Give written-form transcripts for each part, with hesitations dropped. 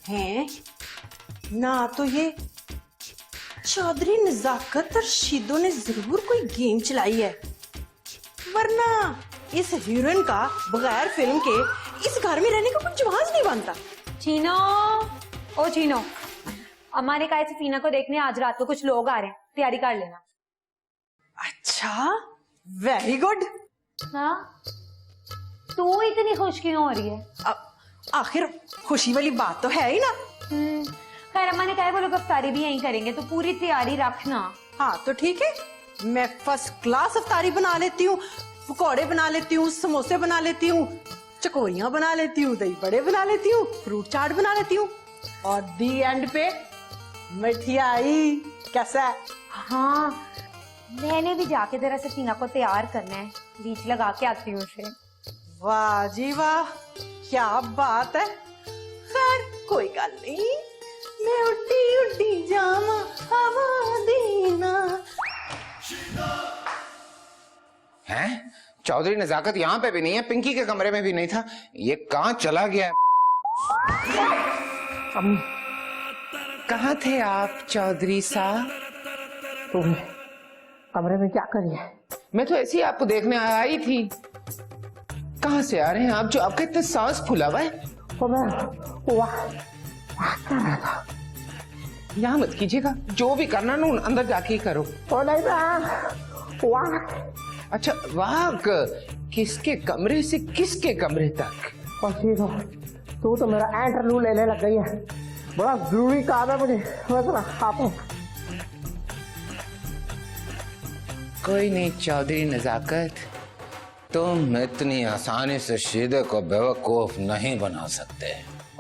हैं ना, तो ये चौधरी नजाकत और शीदो ने जरूर कोई गेम चलाई है, वरना इस हीरोइन का बगैर फिल्म के इस घर में रहने का कुछ जवाब नहीं बनता। चीनो, ओ चीनो, अम्मा ने कहा है सफीना को देखने आज रात को कुछ लोग आ रहे हैं, तैयारी कर लेना। अच्छा, वेरी गुड। हाँ, तू इतनी खुश क्यों हो रही है? आखिर खुशी वाली बात तो है ही ना। खैर अम्मा ने कहा है वो लोग अफ्तारी भी यहीं करेंगे, तो पूरी तैयारी रखना। हाँ तो ठीक है, मैं फर्स्ट क्लास अफ्तारी बना लेती हूँ, पकौड़े बना लेती हूँ, समोसे बना लेती हूँ, चकोरियां बना लेती हूँ, दही बड़े बना लेती हूँ, फ्रूट चाट बना लेती हूँ, और दी एंड पे मिठाई। कैसा है? हाँ, मैंने भी जाके जरा सफीना को तैयार करना है, लीच लगा के आती हूँ उसे। वाह जी वाह, क्या बात है। खैर कोई गल नहीं, मैं उड्डी उड्डी जावा हवा देना। हैं? चौधरी नजाकत यहाँ पे भी नहीं है, पिंकी के कमरे में भी नहीं था, ये कहाँ चला गया? कहाँ थे आप चौधरी साहब? तुम कमरे में क्या करी है? मैं तो ऐसे ही आपको देखने आई थी। कहाँ से आ रहे हैं आप, जो आपका इतना सांस फूला हुआ है? तो मैं वाह कर रहा था। यहाँ मत कीजिएगा, जो भी करना ना अंदर जाके ही करो। तो नहीं वाह। अच्छा वाह, किसके कमरे से किसके कमरे तक? और तू तो मेरा इंटरव्यू लेने लग गई है, बड़ा जरूरी काम है मुझे, आता। कोई नहीं चौधरी नजाकत, तुम इतनी आसानी से शीदे को बेवकूफ नहीं बना सकते।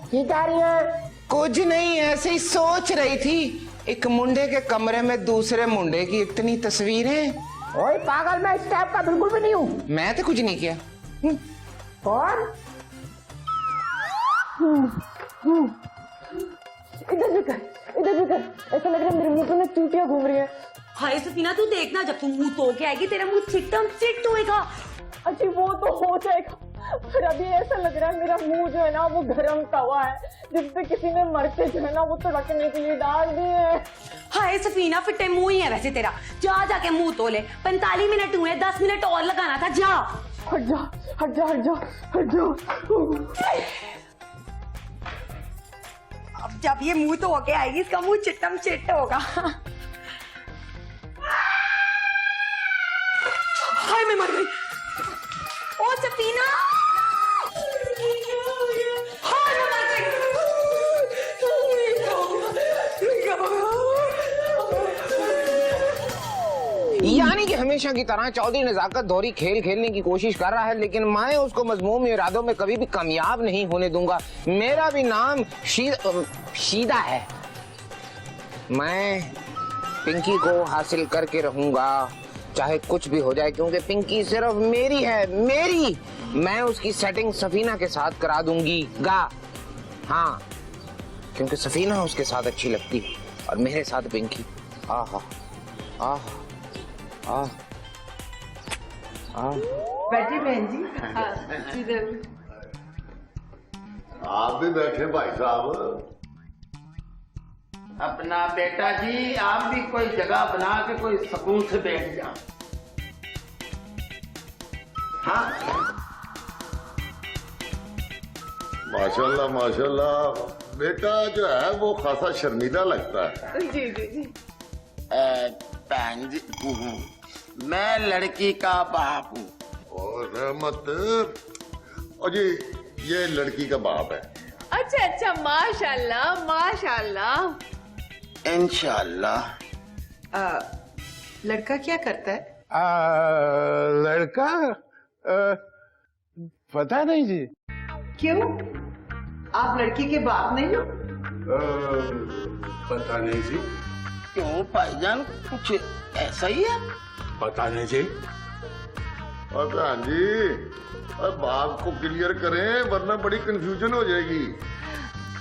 क्या रही है? कुछ नहीं, ऐसे ही सोच रही थी, एक मुंडे के कमरे में दूसरे मुंडे की इतनी तस्वीरें। ओए पागल, मैं इस टाइप का बिल्कुल भी नहीं हूँ। मैं तो कुछ नहीं किया। कौन? इधर भी कर, इधर भी कर। ऐसा लग रहा है मेरे मुंह पे चूटियां घूम रही है। हाय सफीना, तू देखना, जब तू मुंह धो के आएगी तेरा मुंह चिट्टम चिट्ट होएगा। अच्छा वो तो हो जाएगा, फिर अभी ऐसा लग रहा है मेरा मुंह जो है ना वो गरम तवा है, जिसपे किसी ने मरते जो है ना वो तड़कने के लिए डाल दिए है। हाय सफीना, फिट्टे मुंह ही है वैसे तेरा, जा जाके मुंह धो ले। 45 मिनट हुए, 10 मिनट और लगाना था, जा। हट जा हट जा हट जा हट जा। अब जब ये मुंह तो होके आएगी, इसका मुंह चिट्टम चिट्ट होगा। हाय मैं मर गई। ओ सफीना, हाय मैं मर गई। यानी कि हमेशा की तरह चौधरी नजाकत दोहरी खेल खेलने की कोशिश कर रहा है, लेकिन मैं उसको मजमूम इरादों में कभी भी कामयाब नहीं होने दूंगा। मेरा भी नाम शीदा है। मैं पिंकी को हासिल करके रहूंगा, चाहे कुछ भी हो जाए, क्योंकि पिंकी सिर्फ मेरी है, मेरी। मैं उसकी सेटिंग सफीना के साथ करा दूंगी गा। हाँ, क्योंकि सफीना उसके साथ अच्छी लगती और मेरे साथ पिंकी। आहा आहा आह आह। बैठे बहन जी। आप भी बैठे भाई साहब। अपना बेटा जी, आप भी कोई जगह बना के कोई सुकून से बैठ जाओ। हाँ माशाल्लाह माशाल्लाह, बेटा जो है वो खासा शर्मीला लगता है। जी जी जी। बहन जी, मैं लड़की का बाप हूँ। और रहमत, और जी ये लड़की का बाप है। अच्छा अच्छा, माशाल्लाह माशाल्लाह। इंशाल्लाह। लड़का क्या करता है? लड़का पता नहीं जी। क्यों, आप लड़की के बाप नहीं हो? पता नहीं जी। क्यों भाईजान, कुछ ऐसा ही है? पता नहीं जी। और बहन जी, और बात को क्लियर करें वरना बड़ी कंफ्यूजन हो जाएगी।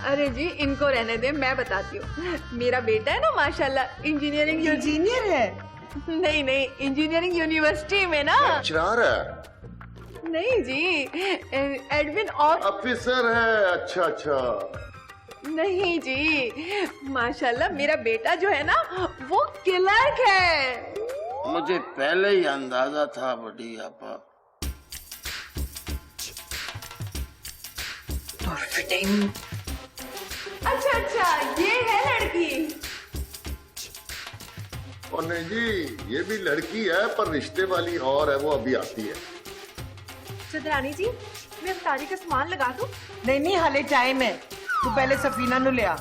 अरे जी इनको रहने दें, मैं बताती हूँ। मेरा बेटा है ना माशाल्लाह इंजीनियरिंग इंजीनियर है? नहीं नहीं, इंजीनियरिंग यूनिवर्सिटी में ना। लेक्चरर है? नहीं जी, एडमिन ऑफिसर ऑफिसर है। अच्छा अच्छा, नहीं जी, माशाल्लाह मेरा बेटा जो है ना वो क्लर्क है। मुझे पहले ही अंदाजा था बड़ी आपा। अच्छा, ये है लड़की। और नहीं जी, ये भी लड़की है पर रिश्ते वाली और है, वो अभी आती है। चंद्रानी जी, मैं इफ्तारी का सामान लगा दूं? नहीं नहीं, हाले टाइम है। तू पहले सफीना नु लिया,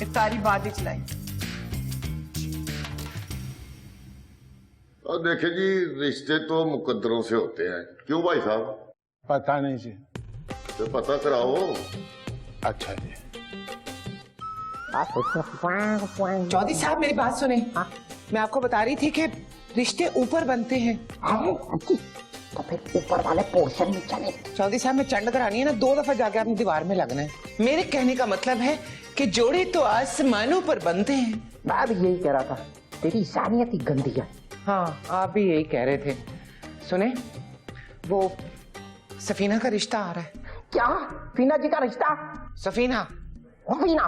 इफ्तारी बाद ही चलाई। और देखे जी, रिश्ते तो मुकद्दरों से होते हैं, क्यों भाई साहब? पता नहीं जी। तो पता कराओ। अच्छा जी। चौधरी साहब मेरी बात सुने। मैं आपको बता रही थी कि रिश्ते ऊपर बनते हैं। तो फिर ऊपर वाले पोर्शन में चले। चौधरी साहब, में चंड करानी है ना, 2 दफा जाके आपने दीवार में लगना है। मेरे कहने का मतलब है कि जोड़े तो आसमानों पर बनते हैं। मैं भी यही कह रहा था, तेरी इंसानियत ही गंदी है। हाँ, आप भी यही कह रहे थे। सुने, वो सफीना का रिश्ता आ रहा है। क्या? फीना जी का रिश्ता? सफीना, फीना,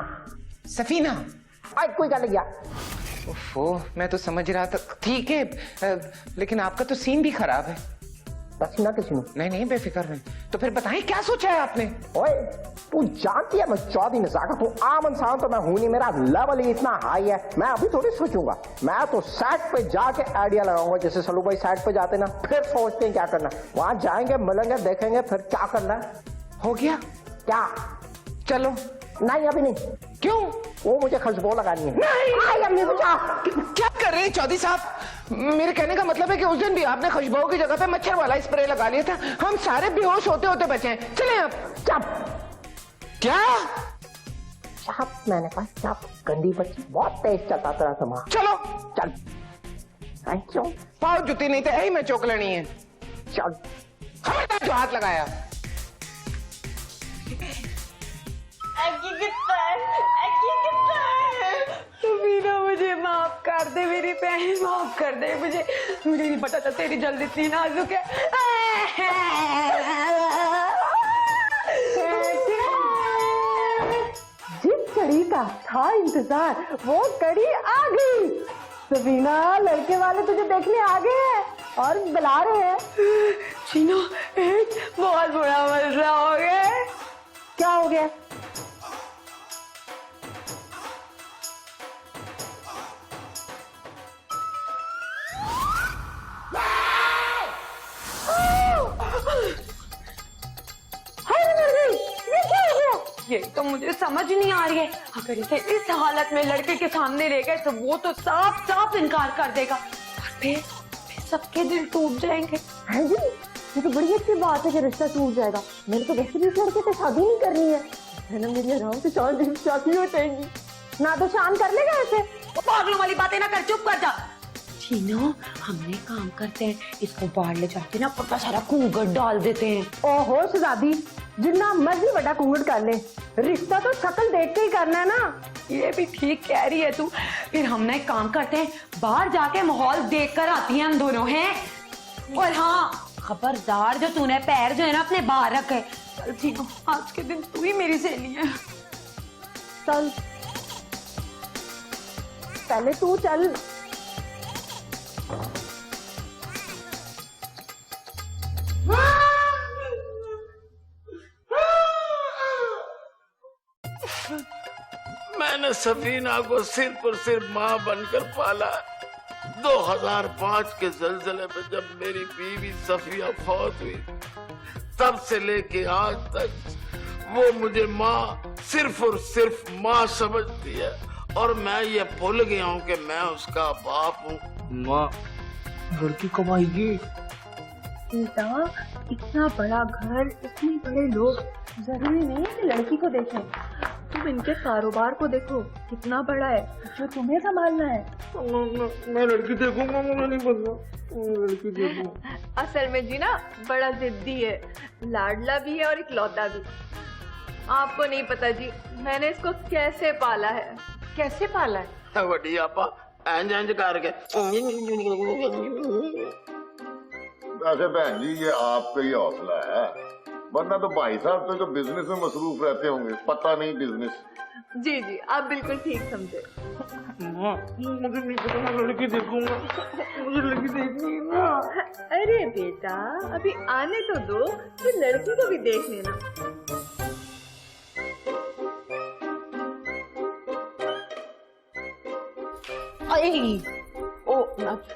सफीना। आज कोई गल गया। ओफो, मैं तो समझ रहा था। ठीक है, लेकिन आपका तो सीन भी खराब है। पसीना किसी ने? नहीं नहीं, बेफिक्र नहीं। तो फिर बताएं क्या सोचा है आपने? ओए, तू जानती है मैं चौधरी नजाकत हूँ, आम इंसान तो मैं हूं नहीं, मेरा लेवल ही इतना हाई है। मैं अभी थोड़ी सोचूंगा, मैं तो सेट पे जाके आइडिया लगाऊंगा। जैसे सलू भाई सेट पे जाते ना, फिर सोचते हैं क्या करना। वहां जाएंगे, मिलेंगे, देखेंगे फिर क्या करना है। हो गया क्या? चलो। नहीं अभी नहीं। क्यों? वो मुझे खुशबू लगानी है। नहीं अम्मी बचा। क्या कर रहे हैं चौधरी साहब? मेरे कहने का मतलब है कि उस दिन भी आपने खुशबू की जगह पे मच्छर वाला स्प्रे लगा लिया था। हम सारे बेहोश होते होते बचे हैं। चले आप। चप। क्या? चप, मैंने कहा चप। गंदी बच्ची, बहुत तेज चलता तेरा दिमाग। चलो चल। Thank you. पाओ जुती नहीं थे, यही मैं चौक लेनी है। चल। खबरदार जो हाथ लगाया। सफीना, मुझे माफ कर दे, मेरी बहन माफ कर दे। मुझे नहीं पता था तेरी जल्द इतनी नाजुक है। जिस कड़ी का था इंतजार, वो कड़ी आ गई। सफीना, लड़के वाले तुझे देखने आ गए हैं और बुला रहे हैं। चीनो, एक बहुत बड़ा मसला हो गया है। क्या हो गया? ये तो मुझे समझ नहीं आ रही है। अगर इसे इस हालत में लड़के के सामने ले गए तो वो तो साफ साफ इनकार कर देगा और फिर सबके दिल टूट जाएंगे। हाँ जी, ये तो बड़ी अच्छी बात है कि रिश्ता टूट जाएगा। मैंने तो वैसे भी इस लड़के से शादी नहीं करनी है ना। मेरी आराम से 4 दिन शादी हो जाएगी ना, तो शान कर लेगा ऐसे। पागलों वाली बातें ना कर, चुप कर जा। चीनो, हमने काम करते हैं, इसको बाहर ले जाते ना, पता सारा घूंघट डाल देते हैं। ओहो शहजादी, जितना मर्जी बड़ा घूंघट कर ले, रिश्ता तो शक्ल देख के ही करना है ना। ये भी ठीक कह रही है तू। फिर हम ना एक काम करते हैं, बाहर जाके माहौल देख कर आती हैं हम दोनों हैं। और हाँ, खबरदार जो तूने पैर जो है ना अपने बाहर रखे। चल चीनो, आज के दिन तू ही मेरी सहेली है। चल, पहले तू चल। मैंने सफीना को सिर्फ और सिर्फ माँ बनकर पाला। 2005 के जलजले में जब मेरी बीवी सफिया फौत हुई, तब से लेके आज तक वो मुझे माँ, सिर्फ और सिर्फ माँ समझती है। और मैं ये भूल गया हूँ कि मैं उसका बाप हूँ। माँ, लड़की कब आएगी? बेटा, इतना बड़ा घर, इतने बड़े लोग, जरूरी नहीं है कि लड़की को देखें। तुम इनके कारोबार को देखो, कितना बड़ा है, जो तुम्हें संभालना है। मैं लड़की देखूंगा, मुझे नहीं पता। लड़की देखूंगा। असल में जी ना, बड़ा जिद्दी है, लाडला भी है और इकलौता भी। आपको नहीं पता जी, मैंने इसको कैसे पाला है। कैसे पाला है? वड्डी आपा इंज इंज करके। वैसे बहन जी, ये आपका ही हौसला है, वरना तो भाई साहब तो बिजनेस में मसरूफ रहते होंगे, पता नहीं बिजनेस। जी जी, आप बिल्कुल ठीक समझे। मुझे नहीं पता, मैं लड़की देखूंगा, मुझे लड़की देखनी है ना। अरे बेटा, अभी आने तो दो, फिर लड़की को भी देख लेना।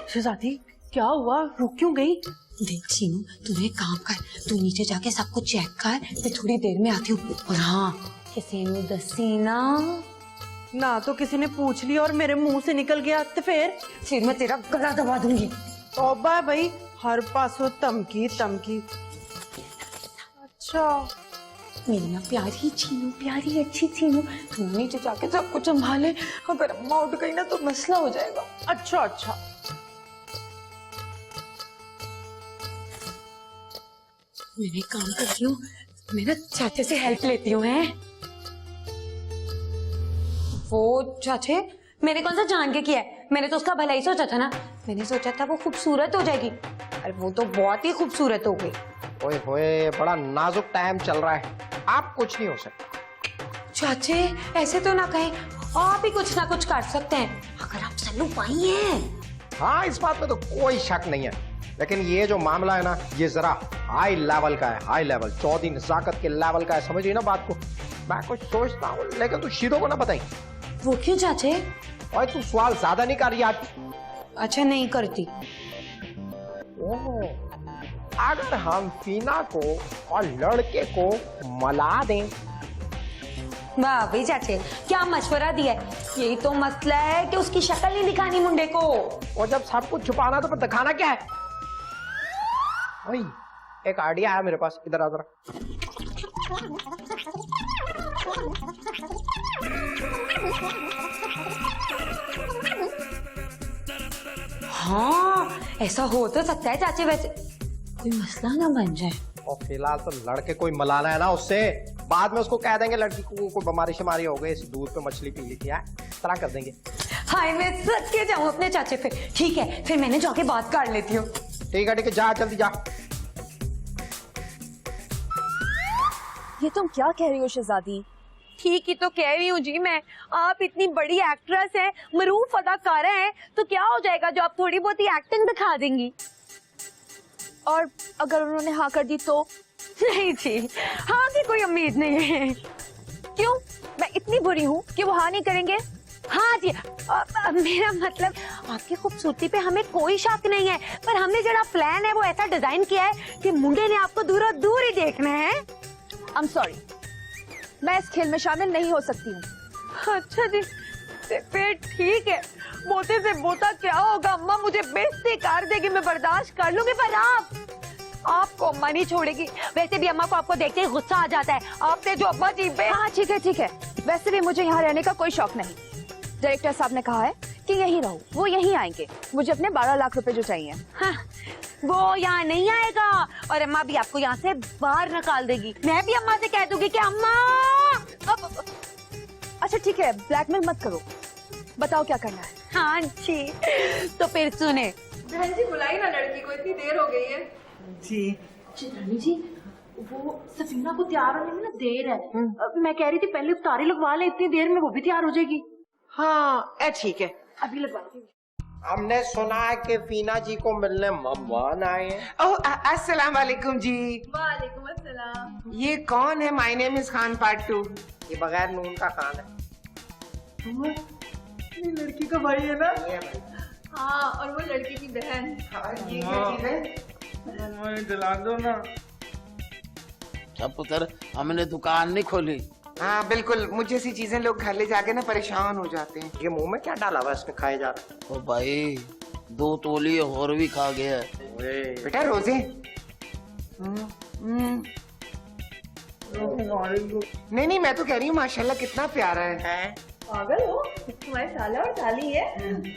शहजादी क्या हुआ, रुक क्यों गई? देख सीनू, तू एक काम कर, तू नीचे जाके सब कुछ चेक कर, मैं थोड़ी देर में आती हूँ। और हाँ, किसी ने दसी ना तो किसी ने पूछ लिया और मेरे मुंह से निकल गया तो फिर मैं तेरा गला दबा दूंगी। तौबा है भाई, हर पासों धमकी धमकी। अच्छा मेरी ना प्यारी छीनू, प्यारी अच्छी छीनू, तू नीचे जाके सब कुछ संभाले, अगर अम्मा उठ गई ना तो मसला हो जाएगा। अच्छा मैंने काम करती हूँ, मैं ना चाचे से हेल्प लेती हूँ। हैं वो चाचे, मैंने कौन सा जान के किया है, मैंने तो उसका भला ही सोचा था ना। मैंने सोचा था वो खूबसूरत हो जाएगी, अरे वो तो बहुत ही खूबसूरत हो गई। ओए होए, बड़ा नाजुक टाइम चल रहा है, आप कुछ नहीं हो सकता। चाचे ऐसे तो ना कहें, आप ही कुछ ना कुछ कर सकते हैं, अगर आप सल्लू पाई हैं। हाँ, इस बात में तो कोई शक नहीं है, लेकिन ये जो मामला है ना, ये जरा हाई लेवल का है, हाई लेवल, चौधी नजाकत के लेवल का है, समझ रही ना बात को। मैं कुछ सोचता हूँ, लेकिन तू शीरो को ना बताई। वो क्यों चाचे? और तू सवाल ज्यादा नहीं कर रही आज। अच्छा नहीं करती। ओह, अगर हम फीना को और लड़के को मला दें। वाह भाई चाचे, क्या मशवरा दिया है। यही तो मसला है कि उसकी शक्ल नहीं दिखानी मुंडे को। और जब सब कुछ छुपाना तो फिर दिखाना क्या है? ओए, एक आइडिया है मेरे पास, इधर आ जरा। हाँ ऐसा हो तो सकता है चाचे, वैसे कोई मसला ना बन जाए। और फिलहाल तो लड़के कोई मलाना है ना उससे, बाद में उसको कह देंगे लड़की को कोई बीमारी शिमारी हो गई, इस दूध पे मछली पी ली थी, तरह कर देंगे। हाय मैं सच के जाऊं अपने चाचे पे। ठीक है, फिर मैंने जाके बात कर लेती हूँ। ठीक है, जा जल्दी जा। ये तुम क्या कह रही हो शहजादी? ठीक ही तो कह रही हूँ जी मैं। आप इतनी बड़ी एक्ट्रेस हैं, मरूफ अदाकारा हैं, तो क्या हो जाएगा जो आप थोड़ी बहुत ही एक्टिंग दिखा देंगी। और अगर उन्होंने हाँ कर दी तो? नहीं जी, हाँ की कोई उम्मीद नहीं है। क्यों? मैं इतनी बुरी हूँ कि वो हाँ नहीं करेंगे? हाँ जी, मेरा मतलब आपकी खूबसूरती पे हमें कोई शक नहीं है, पर हमने जरा प्लान है वो ऐसा डिजाइन किया है कि मुंडे ने आपको दूर दूर ही देखना है। I'm sorry, मैं इस खेल में शामिल नहीं हो सकती हूँ। अच्छा जी, फिर ठीक है, बोते से बोता क्या होगा, अम्मा मुझे बेइज्जती कर देगी, मैं बर्दाश्त कर लूंगी, पर आपको अम्मा नहीं छोड़ेगी। वैसे भी अम्मा को आपको देखते ही गुस्सा आ जाता है, आपने जो अब्बा जी हाँ ठीक है, वैसे भी मुझे यहाँ रहने का कोई शौक नहीं। डायरेक्टर साहब ने कहा है कि यहीं रहूं, वो यहीं आएंगे, मुझे अपने 12 लाख रुपए जो चाहिए। हाँ, वो यहाँ नहीं आएगा और अम्मा भी आपको यहाँ से बाहर निकाल देगी। मैं भी अम्मा से कह दूंगी कि अम्मा। अच्छा ठीक है, ब्लैकमेल मत करो, बताओ क्या करना है। हाँ जी, तो फिर सुने। बहन जी बुलाई ना लड़की को, इतनी देर हो गई है। जी रानी जी, वो सफीना को तैयार होने में ना देर है। मैं कह रही थी पहले उतारी लगवा ले, इतनी देर में वो भी तैयार हो जाएगी। हाँ ठीक है, अभी लगवाती हूँ। हमने सुना है कि फीना जी को मिलने मेहमान आए हैं। ओह, अस्सलाम वालेकुम जी। वालेकुम अस्सलाम। ये कौन है? My name is Khan part 2। ये बगैर नून का खान है। ये लड़की का भाई है ना? हाँ, और वो लड़की की बहन। दिला दो ना। अब पुत्र, हमने दुकान नहीं खोली। हाँ बिल्कुल, मुझे ऐसी चीजें लोग घर ले जाके ना परेशान हो जाते हैं। ये मुंह में क्या डाला हुआ इसने, खाए जा रहा ओ भाई, 2 तोली और भी खा गया। है। बेटा रोजे नहीं, मैं तो कह रही हूँ माशाल्लाह कितना प्यारा है। पागल हो, तुम्हारे साला और साली है,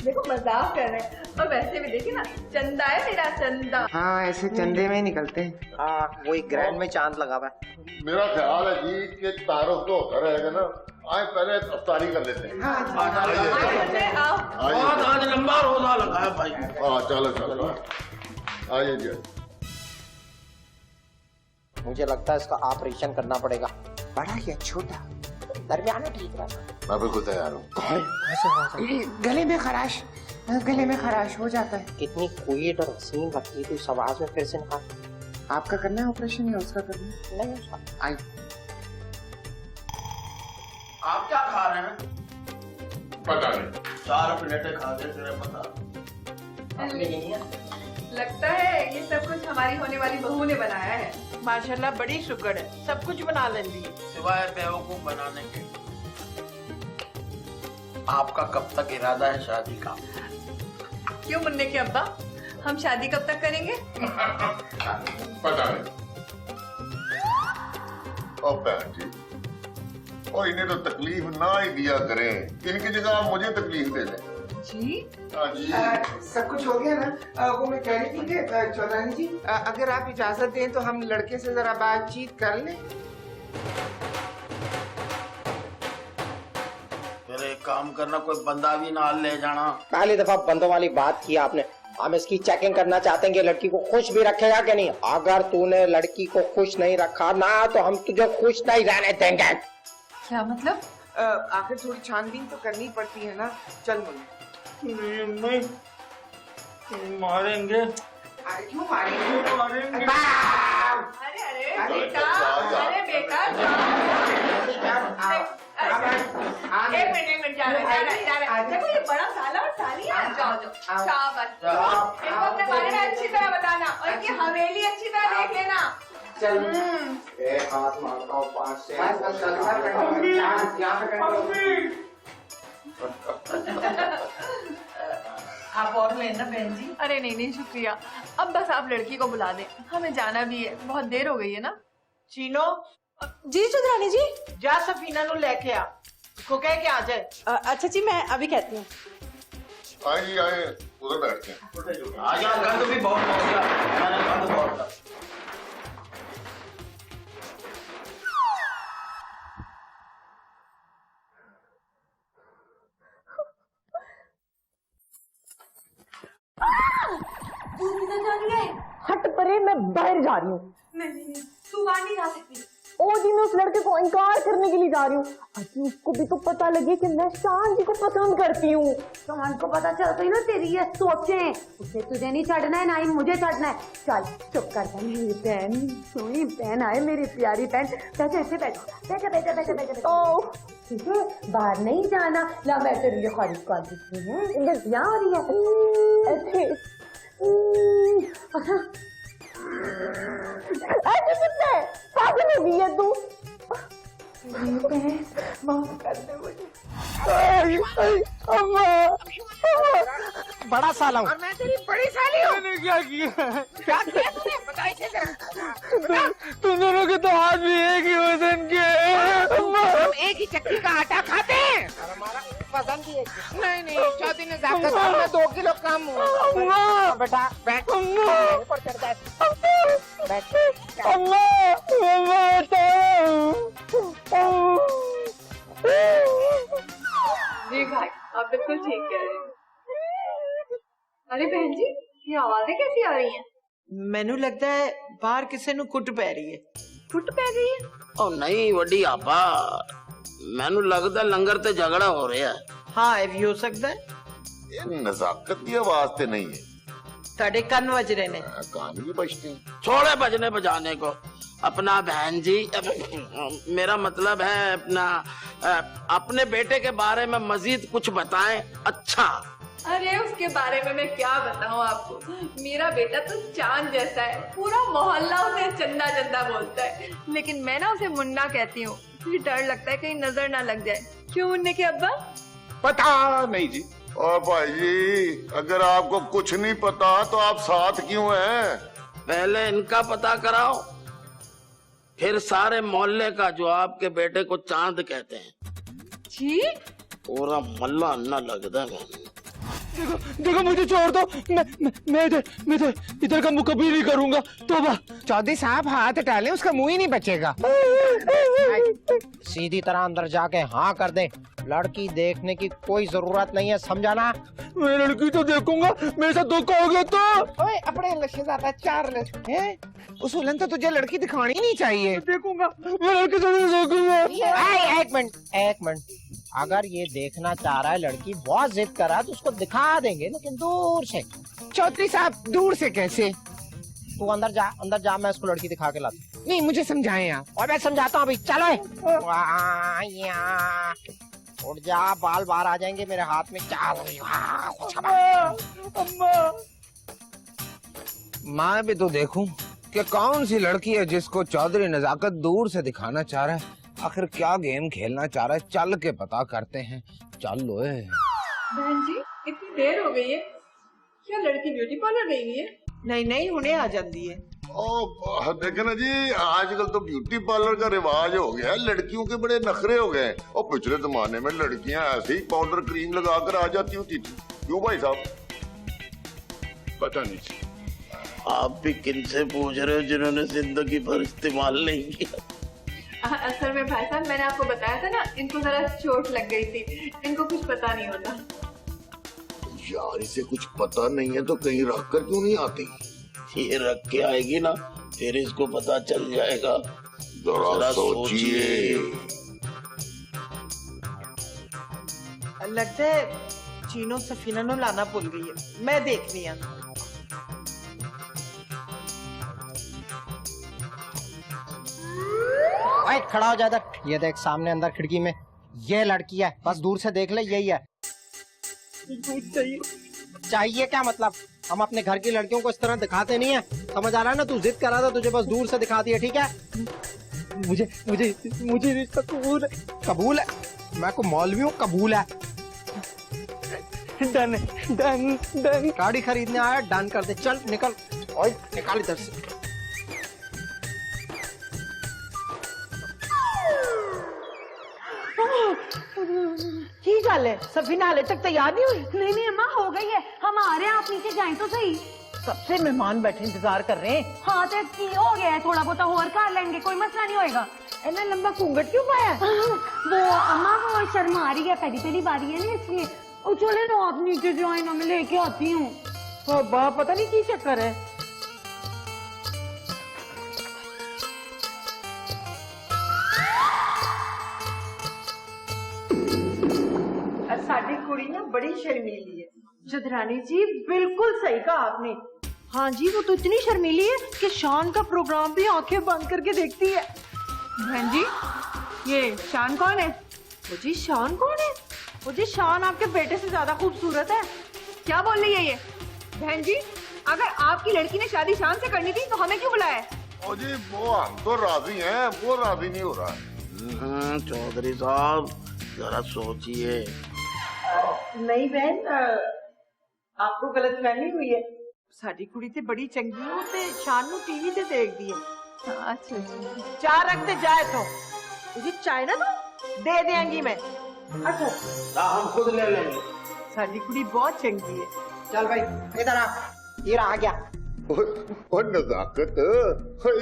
देखो मजाक कर रहे हैं। और वैसे भी देखिए ना, चंदा है मेरा चंदा। हाँ ऐसे चंदे में ही निकलते हैं। हाँ, वो एक ग्रैंड में चांद लगा हुआ है। मेरा ख्याल है जी कि तारुफ तो होता रहेगा ना, आए पहले अफ्तारी कर लेते हैं। आज लंबा रोजा लगा है भाई। हाँ चलो आइए जी। मुझे लगता है इसका ऑपरेशन करना पड़ेगा। बड़ा या छोटा? दरमियाना ठीक रहा। मैं बिल्कुल तैयार हूँ। गले में खराश, गले में खराश हो जाता है। कितनी क्वीट और हसीन लगती है तू इस आवाज में, फिर से निकाल। आपका करना है ऑपरेशन या उसका करना है? नहीं उसका। आई आप क्या खा रहे हैं? पता नहीं। 4 प्लेटें खा के तेरे पता। लगता है ये सब कुछ हमारी होने वाली बहू ने बनाया है। माशाल्लाह बड़ी शुक्र है, सब कुछ बना लेंदी है। सिवाय बेवकूफ बनाने के। आपका कब तक इरादा है शादी का? क्यों मुन्ने के अब्बा, हम शादी कब तक करेंगे? पता नहीं। और बहन जी, और इन्हें तो तकलीफ ना ही दिया करें, इनकी जगह आप मुझे तकलीफ दे दें। जी हाँ जी। सब कुछ हो गया ना? वो मैं कह रही थी कि चौधरी जी, अगर आप इजाजत दें तो हम लड़के से जरा बातचीत कर लें। फिर एक काम करना, कोई बंदा भी ना ले जाना। पहली दफा बंदों वाली बात की आपने। हम इसकी चेकिंग करना चाहते हैं कि लड़की को खुश भी रखेगा कि नहीं। अगर तूने लड़की को खुश नहीं रखा ना तो हम तुझे खुश नहीं रहने देंगे। क्या मतलब? आखिर थोड़ी छानबीन तो करनी पड़ती है ना। चल मुन्ने। नहीं मारेंगे। अरे क्यों मारेंगे? मारेंगे। अरे बेटा, अरे बेटा एक मिनट जा रहा है। देखो ये बड़ा साला और साली है। जाओ शाबाश। इनको अपने बारे में अच्छी तरह बताना और इनकी हवेली अच्छी तरह देख लेना। चल एक हाथ मारता हूँ 5 से। आप और लेना बहन जी। अरे नहीं शुक्रिया, अब बस आप लड़की को बुला दें, हमें जाना भी है, बहुत देर हो गई है ना। चीनो, जी चौधरानी जी। जा सफीना नु लेके आ, को कह के आ जाए। अच्छा जी, मैं अभी कहती हूँ। आए जी आए, उधर बैठते हैं। आज यहाँ गंद भी बहुत हो गया, मैंने गंद बहुत था। हट परे, मैं बाहर जा रही हूँ। नहीं, तू बाहर नहीं जा सकती। ओ जी, मैं उस लड़के को इनकार करने के लिए जा रही हूँ। अजी उसको भी तो पता लगे कि मैं शान जी को पसंद करती हूँ। शान को पता चल गई ना तेरी ये सोचें। उसे तुझे नहीं चढ़ना है ना ही मुझे चढ़ना है। चल चुप कर जा मेरी बहन, सोनी बहन आए मेरी प्यारी बहन। बैठो ऐसे बैठो। ओ ठीक है, बाहर नहीं जाना। ला मैं तेरे लिए खरीद कर देती हूँ। यहाँ हो रही है ऐसे कितने पागल हो गई है तू? माफ कर दे मुझे। बड़ा साला हूँ। मैं तेरी बड़ी साली हूँ। मैंने क्या किया? क्या किया तूने? बताइए। तुम दोनों के तो हाथ भी एक ही वजन के हैं। हम एक ही चक्की का आटा खाते हैं। हमारा वजन भी एक। नहीं चौधरी ने ज़ाकत में 2 किलो कम हूँ। बेटा बैठ। ऊपर चढ़ जा। बैठ। जी भाई, आप बिल्कुल ठीक कह रहे हैं। अरे बहन जी, ये आवाजें कैसी आ रही हैं? मैनू लगता है बाहर किसी नु कुट पै रही है। फुट पै रही है? ओ नहीं वड्डी आपा, मैनू लगदा लंगर ते झगड़ा हो रहा है। हाँ, ये भी हो सकता है। ये नजाकत की आवाज ते नहीं है। ताड़े कन वज रहे ने। कान भी बजते हैं। छोड़े बजने बजाने को। अपना बहन जी, मेरा मतलब है अपने बेटे के बारे में मजीद कुछ बताएं। अच्छा। अरे उसके बारे में मैं क्या बताऊं आपको। मेरा बेटा तो चांद जैसा है, पूरा मोहल्ला उसे चंदा चंदा बोलता है। लेकिन मैं ना उसे मुन्ना कहती हूँ। मुझे डर लगता है कहीं नजर ना लग जाए। क्यों मुन्ने के अब्बा? पता नहीं जी। और भाई जी, अगर आपको कुछ नहीं पता तो आप साथ क्यों हैं? पहले इनका पता कराओ, फिर सारे मोहल्ले का जो आपके बेटे को चांद कहते हैं। जी? पूरा मोहल्ला अन्ना लगता है। देखो मुझे छोड़ दो, मैं इधर का मुंह कभी नहीं करूंगा। तोबा। चौधरी साहब हाथ डालें, उसका मुंह ही नहीं बचेगा। सीधी तरह अंदर जाके हाँ कर दे, लड़की देखने की कोई जरूरत नहीं है, समझाना। मैं लड़की तो देखूंगा, मेरे साथ धोखा हो गया तो। ओए अपने लक्ष्य ज्यादा 4 लक्ष्य है, उसूलन तो तुझे लड़की दिखानी नहीं चाहिए। देखूंगा, मैं लड़की से देखूंगा। एक मिनट, अगर ये देखना चाह रहा है लड़की, बहुत जिद कर रहा है तो उसको दिखा देंगे, लेकिन दूर से। चौधरी साहब दूर से कैसे? तू अंदर जा, मैं उसको लड़की दिखा के लाता हूं। नहीं मुझे समझाएं आप। और मैं समझाता हूँ अभी, चलो। उठ जा, बाल बाहर आ जाएंगे मेरे हाथ में। मैं भी तो देखूं कि कौन सी लड़की है जिसको चौधरी नजाकत दूर से दिखाना चाह रहा है। आखिर क्या गेम खेलना चाह रहा है, चल के पता करते हैं। चल लो। बहन जी इतनी देर हो गई है, क्या लड़की ब्यूटी पार्लर गई हुई है? नहीं उन्हें आ जाती है। ओ देखे ना जी, आजकल तो ब्यूटी पार्लर का रिवाज हो गया है, लड़कियों के बड़े नखरे हो गए। और पिछले जमाने में लड़कियां ऐसे ही पाउडर क्रीम लगाकर आ जाती होती थी। क्यों भाई साहब? पता नहीं जी। आप भी किन से पूछ रहे हो जिन्होंने जिंदगी भर इस्तेमाल नहीं किया? असल में भाई साहब मैंने आपको बताया था ना, इनको जरा चोट लग गई थी, इनको कुछ पता नहीं होता। यार इसे कुछ पता नहीं है तो कहीं रख कर क्यों नहीं आती? ये रख के आएगी ना, फिर इसको पता चल जाएगा। जरा सोचिए। लगता है चीनो सफीना नो लाना भूल गई है, मैं देखनी है। ओए खड़ा हो जा इधर, ये देख सामने अंदर खिड़की में, ये लड़की है, बस दूर से देख ले, यही है। चाहिए क्या मतलब? हम अपने घर की लड़कियों को इस तरह दिखाते नहीं है, समझ आ रहा है ना? तू जिद कर रहा था, तुझे बस दूर से दिखा दिया, ठीक है? मुझे रिश्ता कबूल है। कबूल है? मैं को मौलवी हूँ, कबूल है। Done done done. गाड़ी खरीदने आया, डन कर दे, चल निकल। ओए निकाल इधर से। की गल है, सफीना हाले तक तैयार नहीं हुई? नहीं अम्मा हो गई है, हम आ रहे हैं, आप नीचे जाएं तो सही। सबसे मेहमान बैठे इंतजार कर रहे हैं। हाँ तो की हो गया है, थोड़ा बहुत और कर लेंगे, कोई मसला नहीं होएगा। इतना लंबा घूंघट क्यों पाया? वो अम्मा वो शर्मा रही है, पहली बारी है ना इसलिए। और चले ना आप नीचे जाए ना, मैं लेके आती हूँ। पता नहीं की चक्कर है। साडी कुड़ी ना बड़ी शर्मीली है। जदरानी जी बिल्कुल सही कहा आपने। हाँ जी, वो तो इतनी शर्मीली है कि शान का प्रोग्राम भी आंखें बंद करके देखती है। बहन जी ये शान कौन है? वो जी शान कौन है? वो जी शान आपके बेटे से ज्यादा खूबसूरत है। क्या बोल रही है ये? बहन जी अगर आपकी लड़की ने शादी शान से करनी थी तो हमें क्यों बुलाया? ओ जी वो हम तो राजी हैं, वो राजी नहीं हो रहा। चौधरी साहब जरा सोचिए। नहीं बहन, आपको गलतफहमी हुई है। साडी कुड़ी ते बड़ी चंगी है, ते शान नु टीवी ते देखदी है। अच्छा चाय रखते जाए तो मुझे चाय ना दो, दे देंगी मैं। अच्छा हम खुद ले लेंगे। साडी कुड़ी बहुत चंगी है। चल भाई इधर आ, ये आ गया। और नजाकत,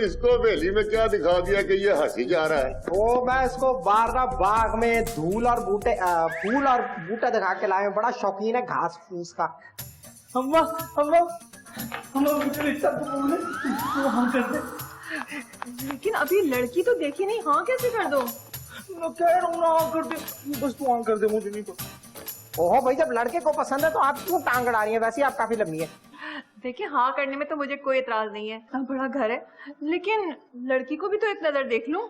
इसको हवेली में क्या दिखा दिया कि ये हंसी जा रहा है? वो मैं इसको बारह बाग में धूल और बूटे फूल और बूटा दिखा के लाए, बड़ा शौकीन है घास फूस का। अम्मा अम्मा अम्मा मुझे रिश्ता कबूल है, तो हाँ कर दे। लेकिन अभी लड़की तो देखी नहीं, हाँ कैसे कर दो? मैं कह रहा हूँ ना हाँ कर दे, बस तू हाँ कर दे, मुझे नहीं पता। ओहो भाई, जब लड़के को पसंद है तो आप क्यों टांग अड़ा रही है? वैसे ही आप काफी लंबी है। देखिए हाँ करने में तो मुझे कोई एतराज नहीं है, इतना बड़ा घर है, लेकिन लड़की को भी तो एक नजर देख लूं।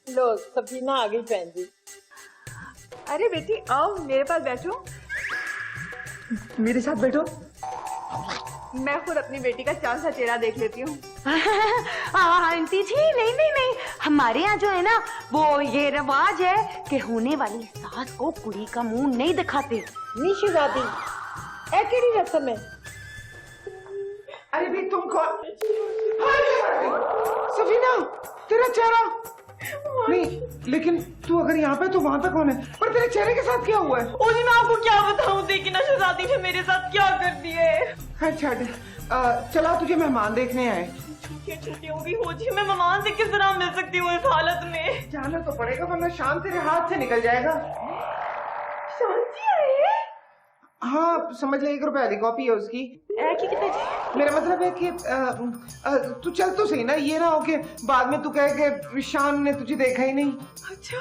लो सफीना आ गई बहन जी। अरे बेटी आओ मेरे पास बैठो। मेरे साथ बैठो। मैं खुद अपनी बेटी का चांद सा चेहरा देख लेती हूँ। आंटी जी नहीं, हमारे यहाँ जो है ना वो ये रिवाज है कि होने वाली सास को कुड़ी का मुंह नहीं दिखाते। निशिजादी ए केड़ी रस्म है? अरे भी तुम कौन? सफीना तेरा चेहरा नहीं, लेकिन तू अगर यहाँ पे तो वहां पे कौन है? पर तेरे चेहरे के साथ क्या हुआ है? ओ जी मैं आपको क्या बताऊं, देखिए ना शहजादी ने मेरे साथ क्या कर दिए। अच्छा चला, तुझे मेहमान देखने आए। छुट्टियों भी हो जी, मैं मेहमान से किस तरह मिल सकती हूँ इस हालत में? जाना तो पड़ेगा वरना शान तेरे हाथ से निकल जाएगा। शांति है? हाँ समझ ले, 1 रुपए वाली कॉपी है उसकी। कितने जी? मेरा मतलब है कि तू चल तो सही ना, ये ना हो कि बाद में तू कहे कि शान ने तुझे देखा ही नहीं। अच्छा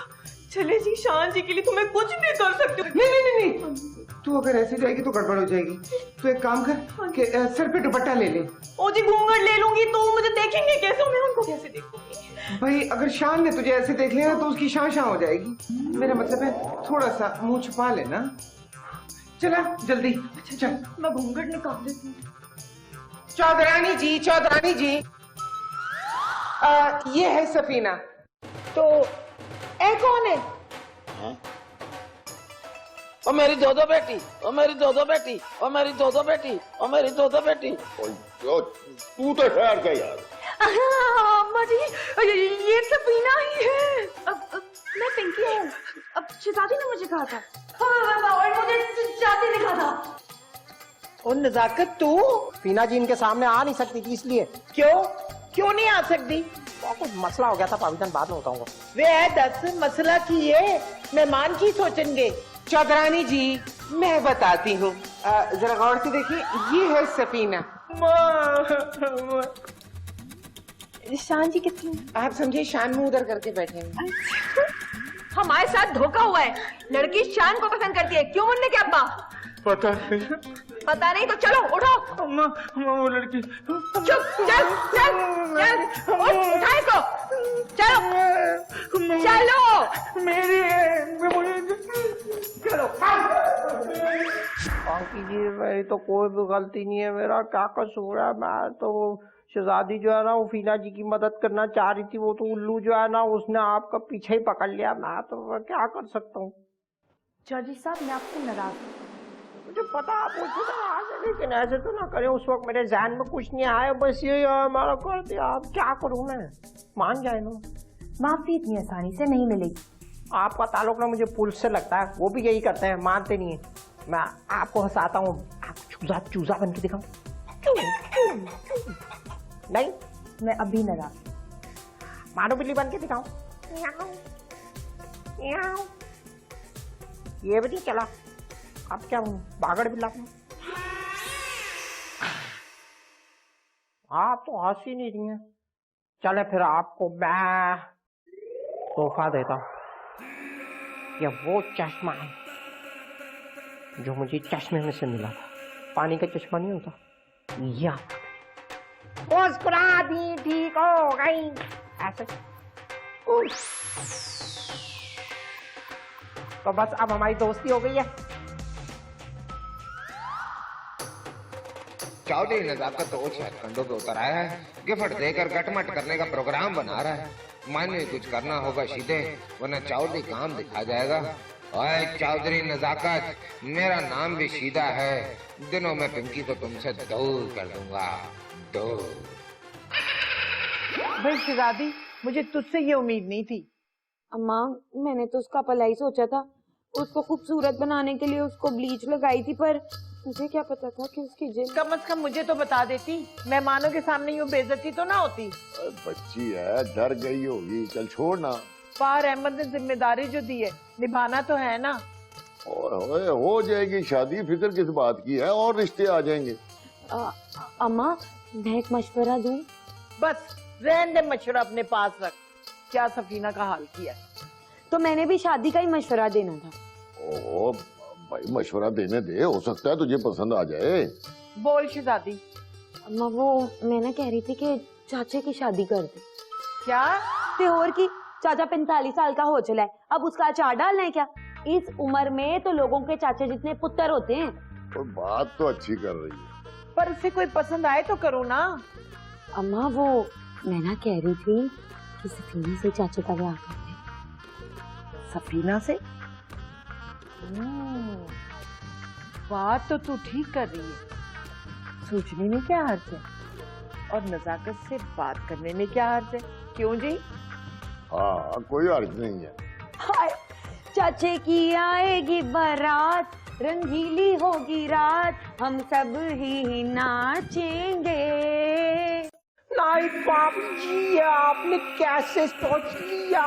चले जी, शान जी के लिए तो मैं कुछ भी कर सकती हूँ। नहीं, तू अगर ऐसे जाएगी तो गड़बड़ हो जाएगी। तू एक काम कर कि सर पे दुपट्टा ले ले। ओ जी घूंघट ले लूंगी तो मुझे देखेंगे कैसे, मैं उनको कैसे देखूंगी? भाई अगर शान ने तुझे ऐसे देख लिया तो उसकी शान हो जाएगी। मेरा मतलब है थोड़ा सा मुंह छुपा लेना। चला जल्दी। अच्छा चल, मैं घूंघट निकाल देती हूँ। चौधरानी जी, चौधरानी जी, ये है सफीना। तो ए कौन है? ओ मेरी दो बेटी, ओ मेरी दो बेटी, ओ मेरी दो बेटी, ओ मेरी दो बेटी। तू तो शहर का यार। अम्मा जी, ये सफीना ही है। मैं पिंकी हूँ। अब शहजादी ने मुझे कहा था। और मुझे शहजादी ने कहा था। और नजाकत तू फीना जी इनके सामने आ नहीं सकती थी इसलिए। क्यों नहीं आ सकती? कुछ मसला हो गया था पाविजन, बाद में बताऊंगा। वे है 10 मसला की है, मेहमान की सोचेंगे। चौधरानी जी मैं बताती हूँ, जरा गौर से देखिए, ये है सफीना। शान जी कितनी? आप समझे शान मुंह उधर करके बैठे हैं। हमारे साथ धोखा हुआ है। लड़की शान को पसंद करती है, क्यों मुन्ने के अब्बा? पता नहीं। पता नहीं तो चलो उठो। अम्मा वो लड़की। चुप, चल चल चल, उठा इसको। चलो चलो। मेरी चलो। बाकी जी मेरी तो कोई भी गलती नहीं है, मेरा क्या कसूर है? मैं तो शहजादी जो है ना वो फीना जी की मदद करना चाह रही थी, वो तो उल्लू जो है ना उसने आपका पीछे ही पकड़ लिया। मैं तो क्या कर सकता हूँ? जॉर्जी साहब मैं आपसे नाराज हूँ। मुझे पता आप मुझसे नाराज है, लेकिन ऐसे तो ना करें। उस वक्त मेरे जहन में कुछ नहीं आया, बस ये हमारा कर दिया। आप क्या करूँ मैं? मान जाए ना। माफी इतनी आसानी से नहीं मिलेगी। आपका ताल्लुक ना मुझे पुलिस से लगता है, वो भी यही करते हैं, मानते नहीं है। मैं आपको हंसाता हूँ, आप चूजा बन के दिखाऊं? नहीं, मैं अभी नाराज। मानो बिल्ली बन के दिखाऊं? ये भी नहीं चला, अब क्या हूँ? बागड़ बिल्ला हूँ। आप तो हंस ही नहीं रही हैं। चले फिर आपको मैं तोहफा देता हूँ। ये वो चश्मा है जो मुझे चश्मे में से मिला था। पानी का चश्मा नहीं होता, या मुस्कुराती ठीक हो गई ऐसे। तो बस अब हमारी दोस्ती हो गई है। चौधरी नजाकत तो उस कंडों पे उतर आया है, गिफ्ट देकर गटमट करने का प्रोग्राम बना रहा है। माने कुछ करना होगा सीधे, वरना चौधरी काम दिखा जाएगा। ओए चौधरी नजाकत, मेरा नाम भी सीधा है। दिनों में पिंकी को तुमसे दूर कर दूंगा, दूर। भाई शहजादी, मुझे तुझसे ये उम्मीद नहीं थी। अम्मा मैंने तो उसका भला ही सोचा था। उसको खूबसूरत बनाने के लिए उसको ब्लीच लगाई थी, पर मुझे क्या पता था कि उसकी जिद। कम से कम मुझे तो बता देती, मेहमानों के सामने यूं बेइज्जती तो ना होती। बच्ची है, डर गई होगी। चल छोड़ ना। फार अहमद ने जिम्मेदारी जो दी है निभाना तो है ना। ओए हो जाएगी शादी, फिक्र किस बात की है, और रिश्ते आ जाएंगे। अम्मा मैं एक मशवरा दूं? बस रहने दे, मशवरा अपने पास रख। क्या सफीना का हाल किया है? तो मैंने भी शादी का ही मशवरा देना था। ओ भाई मशवरा देने दे, हो सकता है तुझे पसंद आ जाए। बोल शहजादी। अम्मा वो मैं ना कह रही थी कि चाचे की शादी कर दे। क्या? ते और की, चाचा 45 साल का हो चला है, अब उसका अचार डालना है क्या? इस उम्र में तो लोगों के चाचे जितने पुत्र होते हैं। और बात तो अच्छी कर रही है, पर उसे कोई पसंद आए तो करो ना। अम्मा वो मैं ना कह रही थी कि सफीना से चाचे का ब्याह कर दे। सफीना से? बात तो तू ठीक कर रही है, सोचने में क्या हर्ज है, और नजाकत से बात करने में क्या हर्ज है? क्यों जी? हाँ कोई अर्ज नहीं है। हाय चाचे की आएगी बारात, रंगीली होगी रात, हम सब ही नाचेंगे। नहीं पापी जी, आपने कैसे सोच लिया?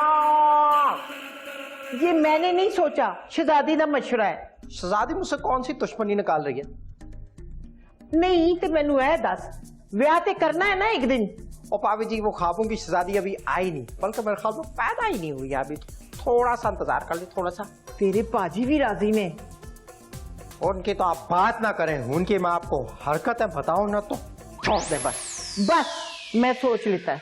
ये मैंने नहीं सोचा, शहजादी का मशवरा है। शहजादी मुझसे कौन सी दुश्मनी निकाल रही है? नहीं तो मैनू ऐ दस, ब्याह ते करना है ना एक दिन। और पापी जी वो ख्वाबों की शहजादी अभी आई नहीं, बल्कि मेरे ख्याल में पैदा ही नहीं हुई है अभी। थोड़ा सा इंतजार कर ले, थोड़ा सा। तेरे पाजी भी राजी ने। और उनकी तो आप बात ना करें, उनकी मैं आपको हरकतें बताऊं ना तो छोड़ दे बस। बस मैं सोच लेता है।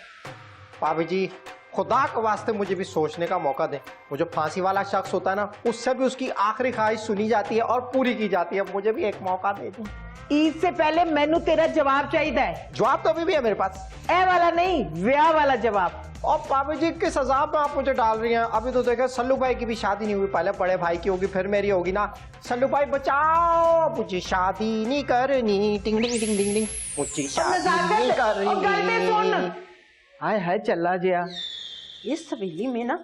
पापी जी खुदा के वास्ते मुझे भी सोचने का मौका दें। वो जो फांसी वाला शख्स होता है ना, उससे भी उसकी आखिरी ख्वाहिश सुनी जाती है और पूरी की जाती है। मुझे भी एक मौका दे दें। ईद से पहले मैनू तेरा जवाब चाहिए है। जवाब तो अभी भी है मेरे पास। ए वाला नहीं, ब्याह वाला जवाब। और पापी जी किस अजाब में आप मुझे डाल रही हैं? अभी तो देखा सल्लू भाई की भी शादी नहीं हुई, पहले बड़े भाई की होगी फिर मेरी होगी ना। सल्लू भाई बचाओ, मुझे शादी नहीं करनी। टिंग टिंग टिंग टिंग टिंग, मुझे शादी नहीं करनी। हाय हाय चला गया। इस हवेली में ना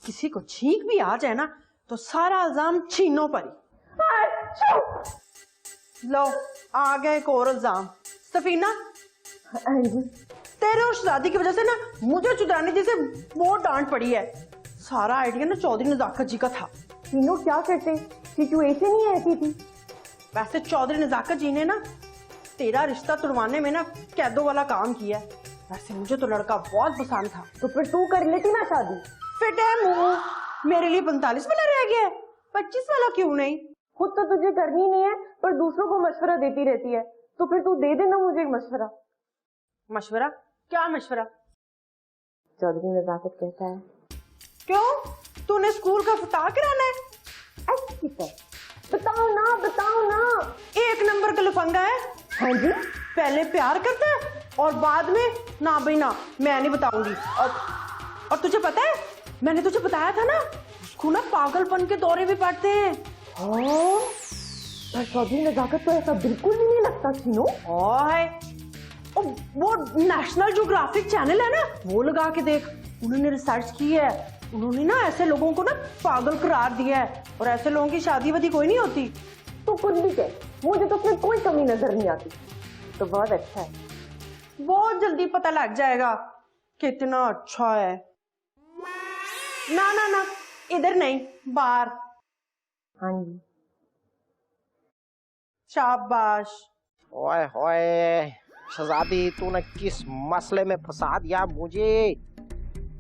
किसी को छींक भी आ जाए ना तो सारा इल्जाम छीनों पर ही। लो आ गए एक और इल्जाम। सफीना तेरे और शादी की वजह से ना मुझे चुदानी जी से बहुत डांट पड़ी है। सारा आइडिया ना चौधरी नजाकत जी का था। तीनों क्या करते, सिचुएशन ही ऐसी थी। वैसे चौधरी नजाकत जी ने ना तेरा रिश्ता तुड़वाने में ना कैदों वाला काम किया है। वैसे मुझे तो लड़का बहुत पसंद था। तो फिर तू कर लेती ना शादी। फिट है मुंह, मेरे लिए 45 वाला रह गया है, 25 वाला क्यों नहीं? खुद तो तुझे करनी नहीं है पर दूसरों को मशवरा देती रहती है, तो फिर तू दे देना मुझे एक मशवरा। मशवरा? क्या मशवरा? चौधरी नजाकत कहता है। क्यों, तूने स्कूल का फतह कराना है? बताओ ना, बताओ ना। एक नंबर का लफंगा है। हाँ जी। पहले प्यार करता है और बाद में ना भाई ना, मैं नहीं बताऊंगी। और तुझे पता है, मैंने तुझे बताया था ना उसको ना पागलपन के दौरे भी पड़ते हैं। पर चौधरी नजाकत तो ऐसा बिल्कुल भी नहीं लगता छीनो। वो नेशनल ज्योग्राफिक चैनल है ना, वो लगा के देख। उन्होंने रिसर्च की है, उन्होंने ना ऐसे लोगों को ना पागल करार दिया है और ऐसे लोगों की शादी वादी कोई नहीं होती। तो कुछ भी कह, मुझे तो उसमें कोई कमी नजर नहीं आती। तो बहुत अच्छा है। बहुत जल्दी पता लग जाएगा कितना अच्छा है। ना ना ना, इधर नहीं, बाहर। हाँ जी। शाबाश। ओए होए शहजादी, तूने किस मसले में फंसा दिया मुझे?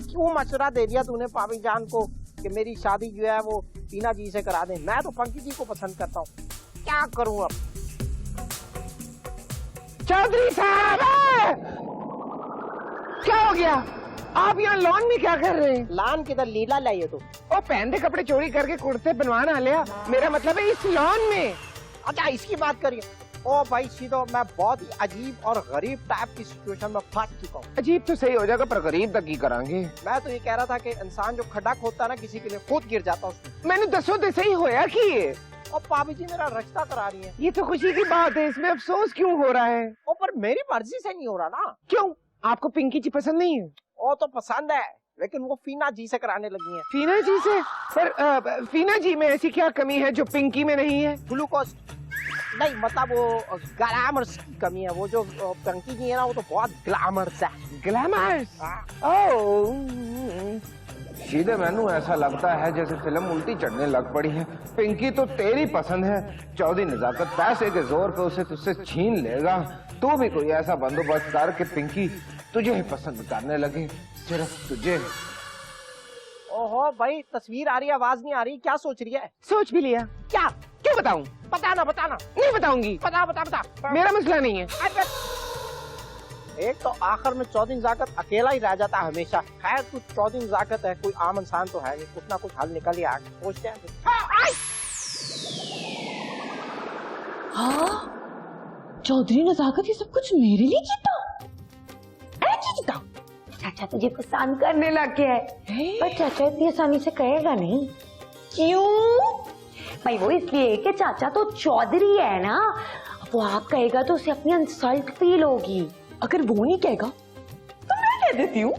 क्यों मशवरा दे दिया तूने पापी जान को कि मेरी शादी जो है वो टीना जी से करा दे? मैं तो पंकी जी को पसंद करता हूँ, क्या करूँ अब? चौधरी साहब, क्या हो गया? आप यहाँ लॉन में क्या कर रहे हैं? लान किधर, लीला लाइए तो। और पहनते कपड़े चोरी करके कुर्ते बनवाना लिया? मेरा मतलब है इस लॉन में। अच्छा इसकी बात करिए। ओ भाई सीधो, मैं बहुत ही अजीब और गरीब टाइप की सिचुएशन में फंस चुका हूँ। अजीब तो सही हो जाएगा पर गरीब तक ही करांगे। मैं तो ये कह रहा था कि इंसान जो खड्डा खोदता है ना किसी के लिए, खुद गिर जाता उसमें। मैंने दसो तो सही होया कि और पापी जी मेरा रिश्ता करा रही है। ये तो खुशी की बात है, इसमें अफसोस क्यों हो रहा है? ओ पर मेरी मर्जी से नहीं हो रहा ना। क्यों, आपको पिंकी जी पसंद नहीं है? ओ तो पसंद है, लेकिन वो फीना जी से कराने लगी है। फीना जी से? पर फीना जी में ऐसी क्या कमी है जो पिंकी में नहीं है? ग्लूकोज नहीं, मतलब वो ग्लैमर्स की कमी है। वो जो पिंकी जी है ना, वो तो बहुत ग्लैमर्स है। ग्लैमर्स? सीधे मैनू ऐसा लगता है जैसे फिल्म उल्टी चढ़ने लग पड़ी है। पिंकी तो तेरी पसंद है, चौधरी नजाकत पैसे के जोर पे उसे तुझसे छीन लेगा। तू भी कोई ऐसा बंदोबस्त कर कि पिंकी तुझे ही पसंद करने लगे, सिर्फ तुझे। ओहो भाई, तस्वीर आ रही है, आवाज नहीं आ रही, क्या सोच रही है? सोच भी लिया। क्या? क्यों बताऊं? बताना बताना। नहीं बताऊंगी। बता बता बता। मेरा मसला नहीं है। एक तो आखिर में चौधरी नजाकत अकेला ही रह जाता है हमेशा। खैर तू चौधरी नजाकत है, कोई आम इंसान तो है नहीं, कुछ ना कुछ हल निकल ही आ सोचते हैं। हाँ, चौधरी नजाकत ये सब कुछ मेरे लिए कीता? कीता? चाचा तुझे पसंद करने लग गया है, पर चाचा इतनी आसानी से कहेगा नहीं। क्यों? भाई वो इसलिए कि चाचा तो चौधरी है ना, वो आप कहेगा तो उसे अपनी इंसल्ट फील होगी। अगर वो नहीं कहेगा तो मैं कह देती हूँ।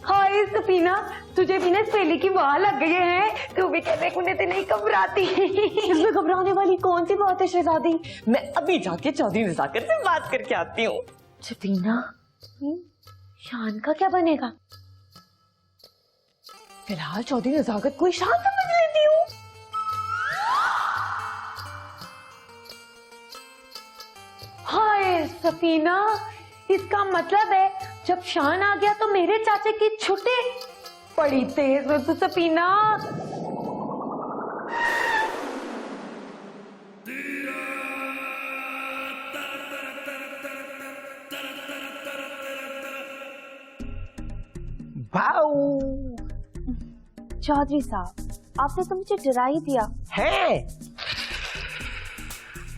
हाय सफीना, तुझे भी ना सहेली की वाह लग गई है, तू भी कहते कुने ते नहीं घबराती। इसमें घबराने वाली कौन सी बात है शहजादी? मैं अभी जाके चौधरी नजाकत से बात करके आती हूँ। सफीना, शान का क्या बनेगा? फिलहाल चौधरी नजाकत को शान समझ लेती हूँ। हाय सफीना, इसका मतलब है जब शान आ गया तो मेरे चाचे की छुट्टी। बड़ी तेज हो तू सफीना। चौधरी साहब, आपने तो मुझे डरा ही दिया है।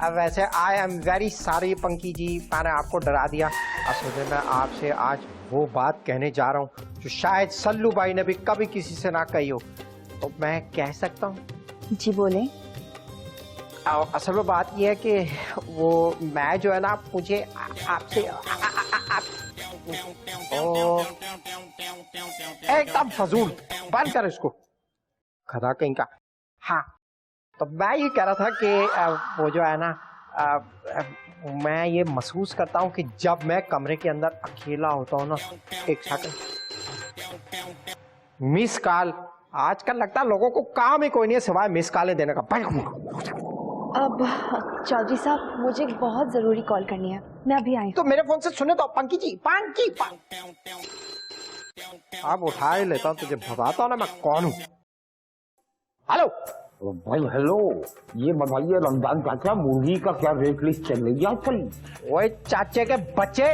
अब वैसे आई एम वेरी सॉरी पंकी जी, मैंने आपको डरा दिया। असल में मैं आपसे आज वो बात कहने जा रहा हूँ जो शायद सल्लू भाई ने भी कभी किसी से ना कही हो। तो मैं कह सकता हूँ? जी बोले। असल में बात यह है कि वो मैं जो है ना, मुझे आपसे एकदम फजूल, बंद कर इसको, खदा कहीं का। हाँ, तो मैं ये कह रहा था कि वो जो है ना, मैं ये महसूस करता हूँ कि जब मैं कमरे के अंदर अकेला होता हूँ ना, एक सेकंड, मिस कॉल। आजकल लगता है लोगों को काम ही कोई नहीं है सिवाय मिस कॉलें देने का। अब चौधरी साहब, मुझे बहुत जरूरी कॉल करनी है, मैं अभी आई। तो मेरे फोन से सुने तो पंकी जी, पंकी आप उठा ही लेता हूँ, तुझे बताता हूँ ना मैं कौन हूँ। हेलो भाई हेलो, ये बताइए रमजान चाचा, मुर्गी का क्या रेट लिस्ट चल रही है आजकल? ओए चाचे के बच्चे,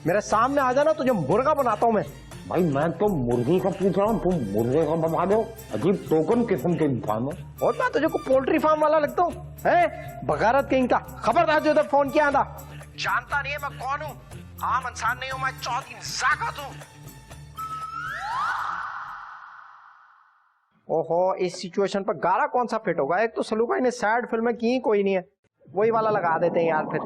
मेरे सामने आ जाना, तुझे मुर्गा बनाता हूँ मैं। भाई मैं तो मुर्गी का पूछ रहा हूँ, तुम मुर्गे का बता दो। अजीब टोकन किस्म के इंसान हो। और मैं तुझे को पोल्ट्री फार्म वाला लगता हूँ, है बगारत कहीं का। खबरदार जो उधर फोन किया था, जानता नहीं है मैं कौन हूँ। आम इंसान नहीं हूँ मैं, चौधरी नजाकत हूँ। ओहो, इस सिचुएशन पर गाना कौन सा फिट होगा? एक तो सलू भाई ने सैड फिल्में की कोई नहीं है, वही वाला लगा देते हैं यार। फिर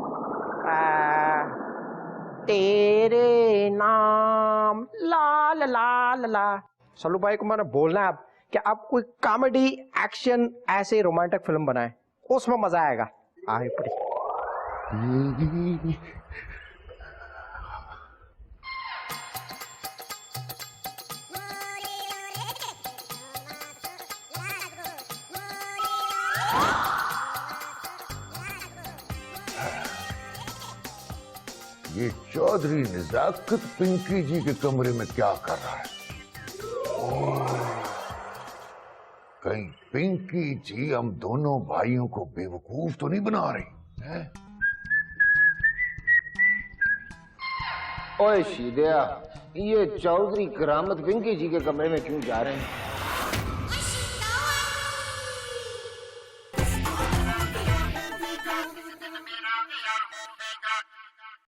तेरे नाम लाल लाल ला। सलू भाई को मैंने बोलना है अब कि अब कोई कॉमेडी एक्शन ऐसे रोमांटिक फिल्म बनाए, उसमें मजा आएगा। आए पड़ी ये चौधरी नजाकत पिंकी जी के कमरे में क्या कर रहा है? कहीं पिंकी जी हम दोनों भाइयों को बेवकूफ तो नहीं बना रही है? ओए शीदिया, ये चौधरी करामत पिंकी जी के कमरे में क्यों जा रहे हैं?